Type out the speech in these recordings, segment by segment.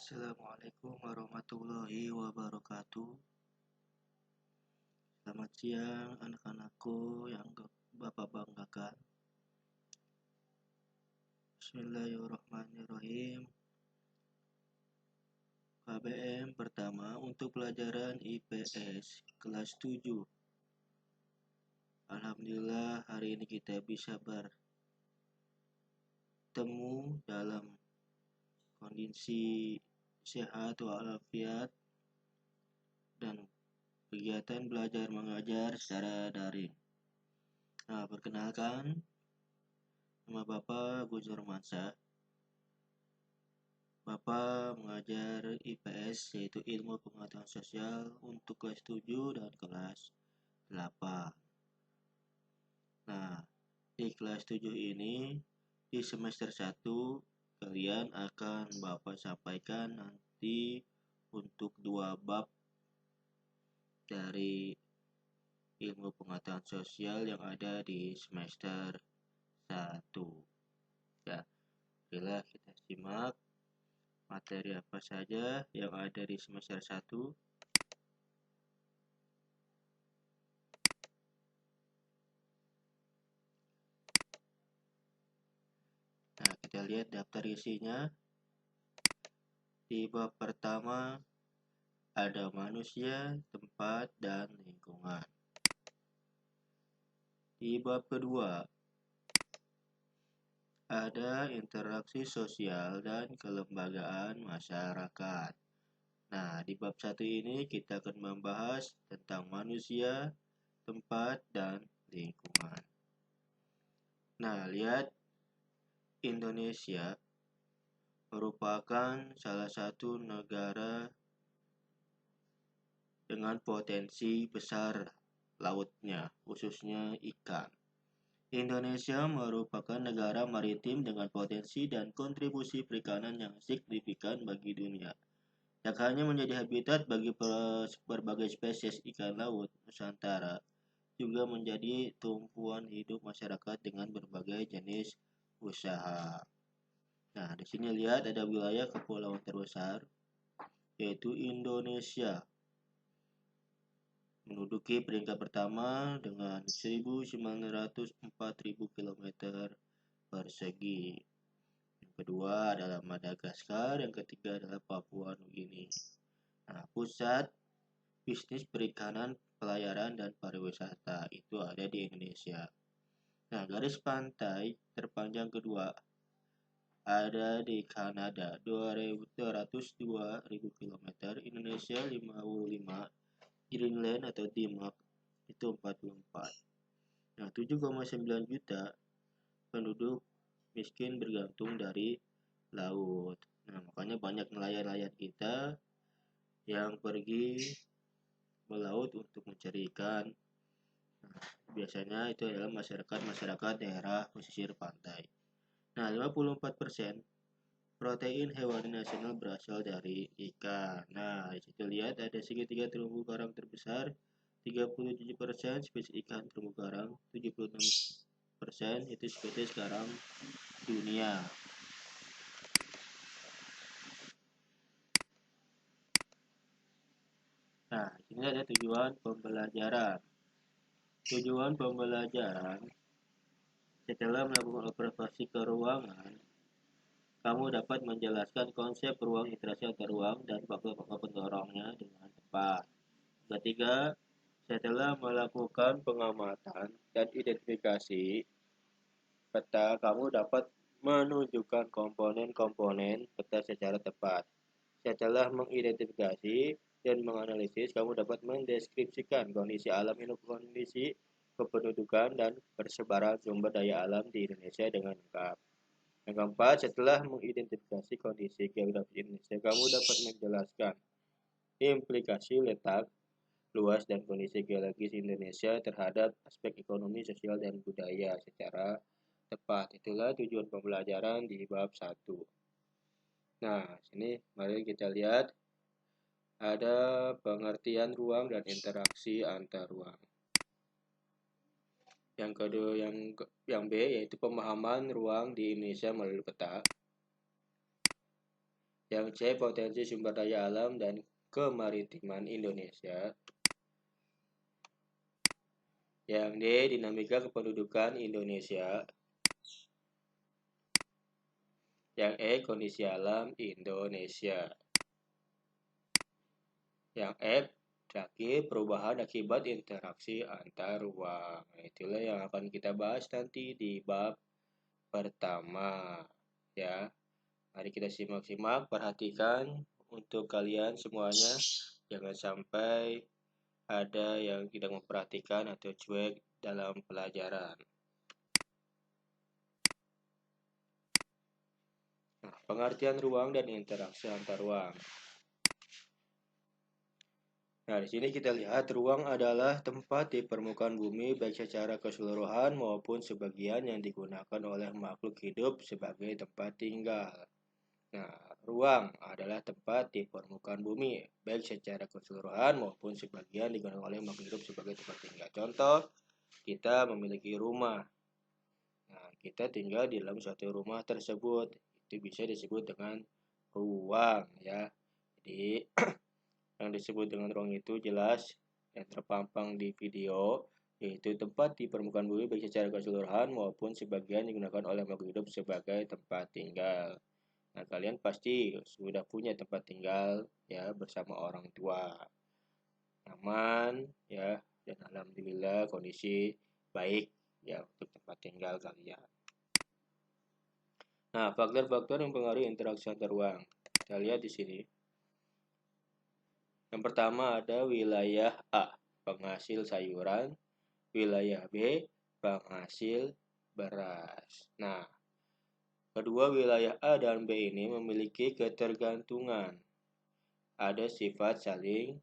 Assalamualaikum warahmatullahi wabarakatuh. Selamat siang anak-anakku yang Bapak banggakan. Bismillahirrahmanirrahim. KBM pertama untuk pelajaran IPS kelas 7. Alhamdulillah hari ini kita bisa bertemu dalam kondisi sehat walafiat dan kegiatan belajar mengajar secara daring. Nah, perkenalkan, nama Bapak Agus Nurmansyah. Bapak mengajar IPS yaitu Ilmu Pengetahuan Sosial untuk kelas 7 dan kelas 8. Nah, di kelas 7 ini di semester 1 kalian akan Bapak sampaikan nanti untuk 2 bab dari Ilmu Pengetahuan Sosial yang ada di semester 1. Ya, bila kita simak materi apa saja yang ada di semester 1. Nah, kita lihat daftar isinya. Di bab pertama ada manusia, tempat, dan lingkungan. Di bab kedua ada interaksi sosial dan kelembagaan masyarakat. Nah, di bab 1 ini kita akan membahas tentang manusia, tempat, dan lingkungan. Nah, lihat, Indonesia merupakan salah satu negara dengan potensi besar lautnya, khususnya ikan. Indonesia merupakan negara maritim dengan potensi dan kontribusi perikanan yang signifikan bagi dunia. Tak hanya menjadi habitat bagi berbagai spesies ikan laut Nusantara, juga menjadi tumpuan hidup masyarakat dengan berbagai jenis usaha. Nah, di sini lihat ada wilayah kepulauan terbesar, yaitu Indonesia, menduduki peringkat pertama dengan 1.904.000 km persegi. Yang kedua adalah Madagaskar, yang ketiga adalah Papua Nugini. Nah, pusat bisnis perikanan, pelayaran, dan pariwisata itu ada di Indonesia. Nah, garis pantai terpanjang kedua ada di Kanada, 202.000 km, Indonesia 55, Greenland atau Denmark itu 44. Nah, 7,9 juta penduduk miskin bergantung dari laut. Nah, makanya banyak nelayan-nelayan kita yang pergi melaut untuk mencari ikan. Nah, biasanya itu adalah masyarakat daerah pesisir pantai. Nah, 54% protein hewani nasional berasal dari ikan. Nah, di situ lihat ada segitiga terumbu karang terbesar, 37% spesies ikan terumbu karang, 76% itu spesies karang dunia. Nah, ini ada tujuan pembelajaran. Tujuan pembelajaran setelah melakukan observasi ke ruangan, kamu dapat menjelaskan konsep ruang, interaksi antar ruang, dan faktor-faktor pendorongnya dengan tepat. Ketiga, setelah melakukan pengamatan dan identifikasi peta, kamu dapat menunjukkan komponen-komponen peta secara tepat. Setelah mengidentifikasi dan menganalisis, kamu dapat mendeskripsikan kondisi alam, kondisi kependudukan, dan persebaran sumber daya alam di Indonesia dengan lengkap. Yang keempat, setelah mengidentifikasi kondisi geografis Indonesia, kamu dapat menjelaskan implikasi letak, luas, dan kondisi geologis Indonesia terhadap aspek ekonomi, sosial, dan budaya secara tepat. Itulah tujuan pembelajaran di bab 1. Nah, sini mari kita lihat ada pengertian ruang dan interaksi antar ruang. Yang kedua, yang B yaitu pemahaman ruang di Indonesia melalui peta. Yang C. Potensi sumber daya alam dan kemaritiman Indonesia. Yang D. Dinamika kependudukan Indonesia. Yang E. Kondisi alam Indonesia. Yang F. Terakhir, perubahan akibat interaksi antar ruang. Itulah yang akan kita bahas nanti di bab pertama. Ya, mari kita simak-simak, perhatikan untuk kalian semuanya. Jangan sampai ada yang tidak memperhatikan atau cuek dalam pelajaran. Nah, pengertian ruang dan interaksi antar ruang. Nah, di sini kita lihat ruang adalah tempat di permukaan bumi baik secara keseluruhan maupun sebagian yang digunakan oleh makhluk hidup sebagai tempat tinggal. Nah, ruang adalah tempat di permukaan bumi baik secara keseluruhan maupun sebagian digunakan oleh makhluk hidup sebagai tempat tinggal. Contoh, kita memiliki rumah. Nah, kita tinggal di dalam suatu rumah tersebut. Itu bisa disebut dengan ruang, ya. Jadi, yang disebut dengan ruang itu jelas yang terpampang di video, yaitu tempat di permukaan bumi baik secara keseluruhan maupun sebagian digunakan oleh makhluk hidup sebagai tempat tinggal. Nah, kalian pasti sudah punya tempat tinggal ya bersama orang tua. Aman ya, dan alhamdulillah kondisi baik ya untuk tempat tinggal kalian. Nah, faktor-faktor yang mempengaruhi interaksi antar ruang. Kita lihat di sini. Yang pertama ada wilayah A, penghasil sayuran, wilayah B, penghasil beras. Nah, kedua wilayah A dan B ini memiliki ketergantungan. Ada sifat saling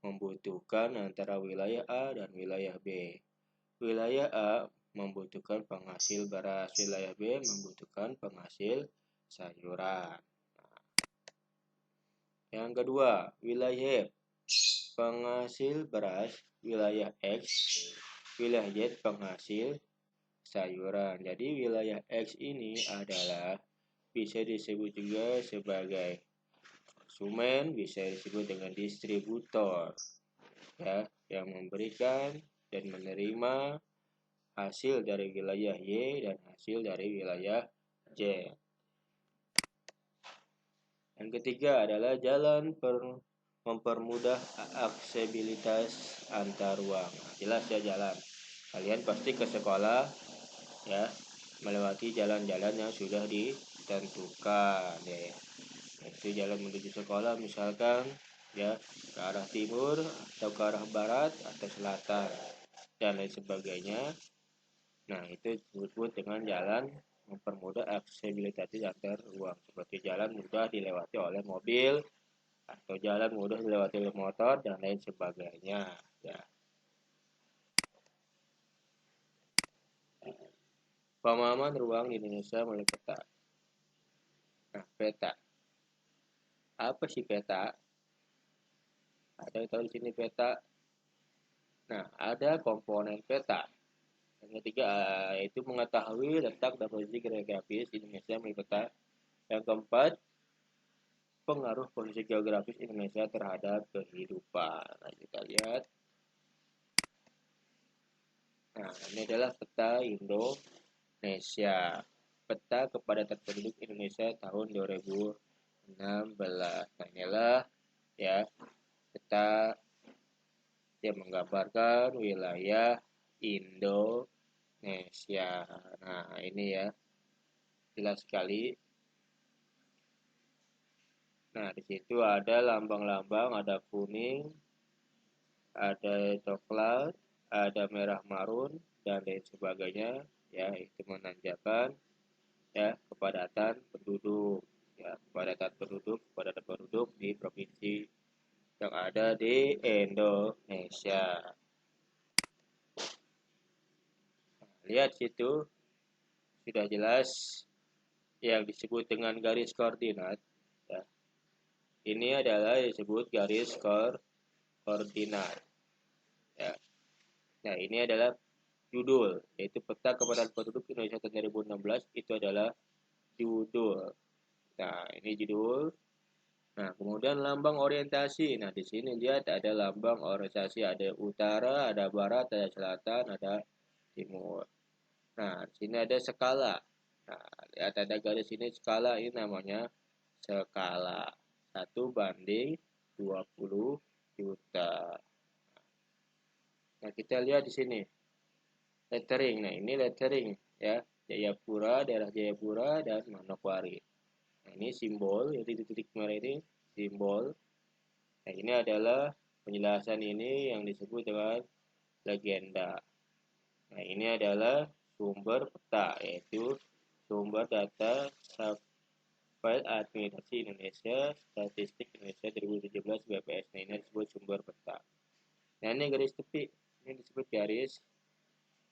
membutuhkan antara wilayah A dan wilayah B. Wilayah A membutuhkan penghasil beras, wilayah B membutuhkan penghasil sayuran. Yang kedua, wilayah penghasil beras, wilayah X, wilayah Z penghasil sayuran. Jadi wilayah X ini adalah bisa disebut juga sebagai konsumen, bisa disebut dengan distributor, ya, yang memberikan dan menerima hasil dari wilayah Y dan hasil dari wilayah Z. Yang ketiga adalah jalan mempermudah aksesibilitas antar ruang. Nah, jelas ya jalan. Kalian pasti ke sekolah ya melewati jalan-jalan yang sudah ditentukan ya. Itu jalan menuju sekolah misalkan ya ke arah timur atau ke arah barat atau selatan dan lain sebagainya. Nah, itu disebut dengan jalan mempermudah aksesibilitas antar ruang, seperti jalan mudah dilewati oleh mobil atau jalan mudah dilewati oleh motor dan lain sebagainya ya. Pemahaman ruang di Indonesia melalui peta. Nah, peta. Apa sih peta? Ada yang tahu di sini peta? Nah, ada komponen peta. Yang ketiga yaitu mengetahui letak dan posisi geografis Indonesia melalui peta. Yang keempat, pengaruh posisi geografis Indonesia terhadap kehidupan. Nah, kita lihat. Nah, ini adalah peta Indonesia. Peta kepadatan penduduk Indonesia tahun 2016. Nah, inilah ya peta yang menggambarkan wilayah Indonesia. Nah, ini ya jelas sekali. Nah, di situ ada lambang-lambang, ada kuning, ada coklat, ada merah marun dan lain sebagainya. Ya, itu menandakan ya kepadatan penduduk. Ya, kepadatan penduduk di provinsi yang ada di Indonesia. Nah, lihat situ sudah jelas yang disebut dengan garis koordinat. Ya. Ini adalah disebut garis koordinat. Ya. Nah, ini adalah judul, yaitu peta kepadatan penduduk Indonesia tahun 2016. Itu adalah judul. Kita Nah, ini judul. Nah, kemudian lambang orientasi. Nah, di sini lihat ada lambang orientasi, ada utara, ada barat, ada selatan, ada timur. Nah, di sini ada skala. Nah, lihat ada garis ini skala, ini namanya skala 1:20 juta. Nah, kita lihat di sini lettering. Nah, ini lettering ya. Jayapura, daerah Jayapura dan Manokwari. Nah, ini simbol, jadi titik merah ini simbol. Nah, ini adalah penjelasan ini yang disebut dengan legenda. Nah, ini adalah sumber peta, yaitu sumber data file administrasi Indonesia, statistik Indonesia 2017 BPS. Nah, ini disebut sumber peta. Nah, ini garis tepi, ini disebut garis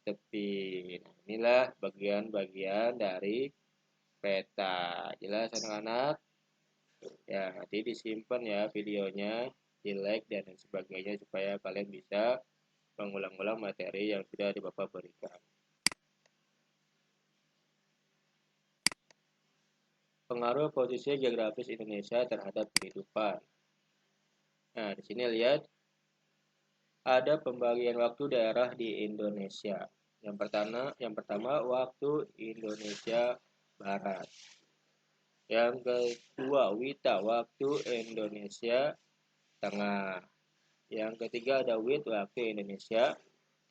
tepi. Nah, inilah bagian-bagian dari peta. Jelas anak-anak? Ya, nanti disimpan ya videonya, di like dan sebagainya supaya kalian bisa mengulang-ulang materi yang sudah Bapak berikan. Pengaruh posisi geografis Indonesia terhadap kehidupan. Nah, di sini lihat ada pembagian waktu daerah di Indonesia. Yang pertama waktu Indonesia Barat. Yang kedua WITA, waktu Indonesia Tengah. Yang ketiga ada WIT, waktu Indonesia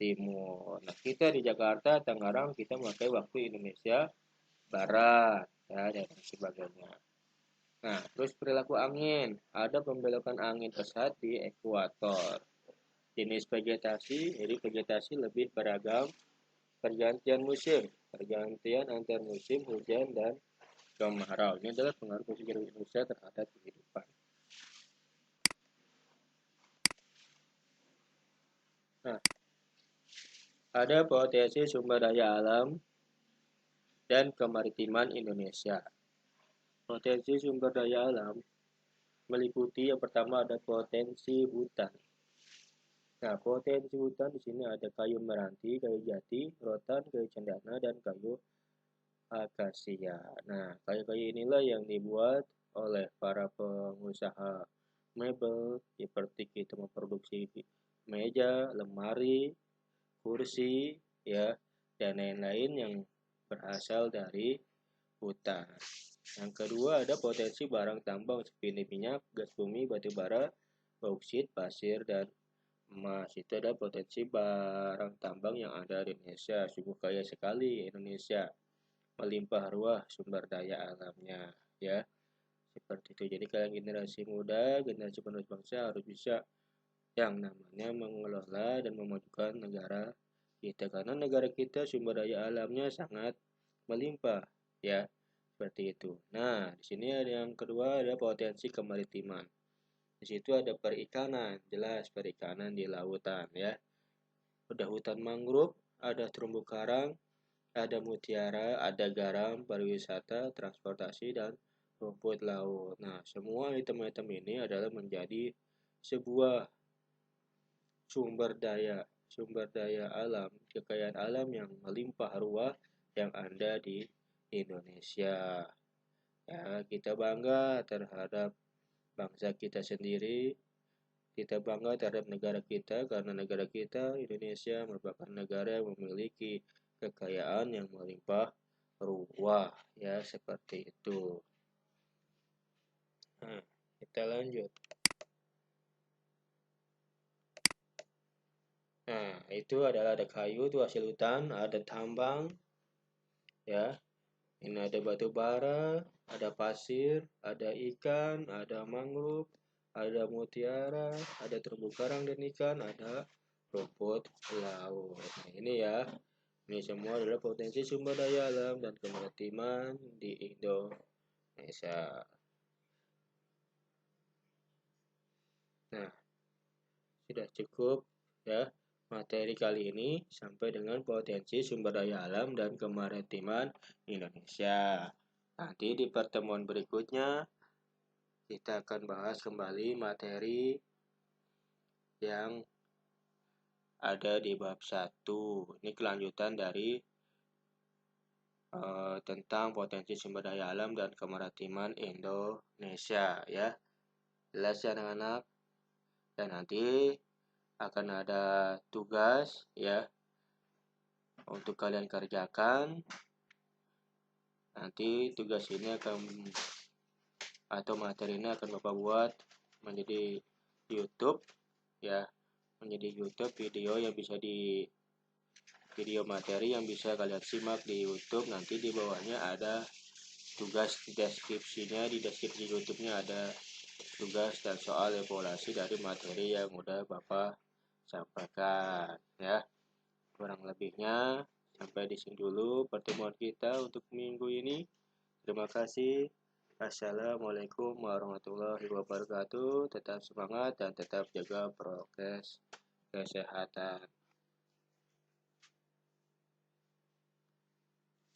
Timur. Nah, kita di Jakarta, Tangerang, kita memakai waktu Indonesia Barat, ya, dan sebagainya. Nah, terus perilaku angin. Ada pembelokan angin pesat di ekuator. Jenis vegetasi, jadi vegetasi lebih beragam. Pergantian musim, pergantian antar musim hujan dan kemarau. Ini adalah pengaruh posisi Indonesia terhadap kehidupan. Nah, ada potensi sumber daya alam dan kemaritiman Indonesia. Potensi sumber daya alam meliputi yang pertama ada potensi hutan. Nah, potensi hutan di sini ada kayu meranti, kayu jati, rotan, kayu cendana, dan kayu akasia. Nah, kayu-kayu inilah yang dibuat oleh para pengusaha mebel seperti kita memproduksi meja, lemari, kursi, ya, dan lain-lain yang berasal dari hutan. Yang kedua ada potensi barang tambang seperti minyak, gas bumi, batu bara, bauksit, pasir, dan emas. Itu ada potensi barang tambang yang ada di Indonesia. Sungguh kaya sekali Indonesia, melimpah ruah sumber daya alamnya, ya. Seperti itu. Jadi kalian generasi muda, generasi penerus bangsa harus bisa yang namanya mengelola dan memajukan negara kita, karena negara kita sumber daya alamnya sangat melimpah, ya. Seperti itu. Nah, di sini ada yang kedua ada potensi kemaritiman. Di situ ada perikanan, jelas perikanan di lautan, ya. Ada hutan mangrove, ada terumbu karang, ada mutiara, ada garam, pariwisata, transportasi, dan rumput laut. Nah, semua item-item ini adalah menjadi sebuah sumber daya alam, kekayaan alam yang melimpah ruah yang ada di Indonesia. Ya, kita bangga terhadap bangsa kita sendiri. Kita bangga terhadap negara kita karena negara kita Indonesia merupakan negara yang memiliki kekayaan yang melimpah ruah, ya, seperti itu. Nah, kita lanjut. Nah, itu adalah ada kayu, itu hasil hutan, ada tambang, ya. Ini ada batu bara, ada pasir, ada ikan, ada mangrove, ada mutiara, ada terumbu karang dan ikan, ada rumput laut. Nah, ini ya. Ini semua adalah potensi sumber daya alam dan kemaritiman di Indonesia. Nah, sudah cukup ya materi kali ini sampai dengan potensi sumber daya alam dan kemaritiman Indonesia. Nanti di pertemuan berikutnya kita akan bahas kembali materi yang ada di bab 1. Ini kelanjutan dari tentang potensi sumber daya alam dan kemaritiman Indonesia ya. Jelas ya anak-anak? Dan nanti akan ada tugas ya untuk kalian kerjakan. Nanti tugas ini atau materi ini akan Bapak buat menjadi YouTube ya, menjadi YouTube video materi yang bisa kalian simak di YouTube. Nanti di bawahnya ada tugas deskripsinya, di deskripsi YouTube-nya ada tugas dan soal evaluasi dari materi yang udah Bapak sampaikan ya. Kurang lebihnya sampai di sini dulu pertemuan kita untuk minggu ini. Terima kasih. Assalamualaikum warahmatullahi wabarakatuh. Tetap semangat dan tetap jaga prokes kesehatan.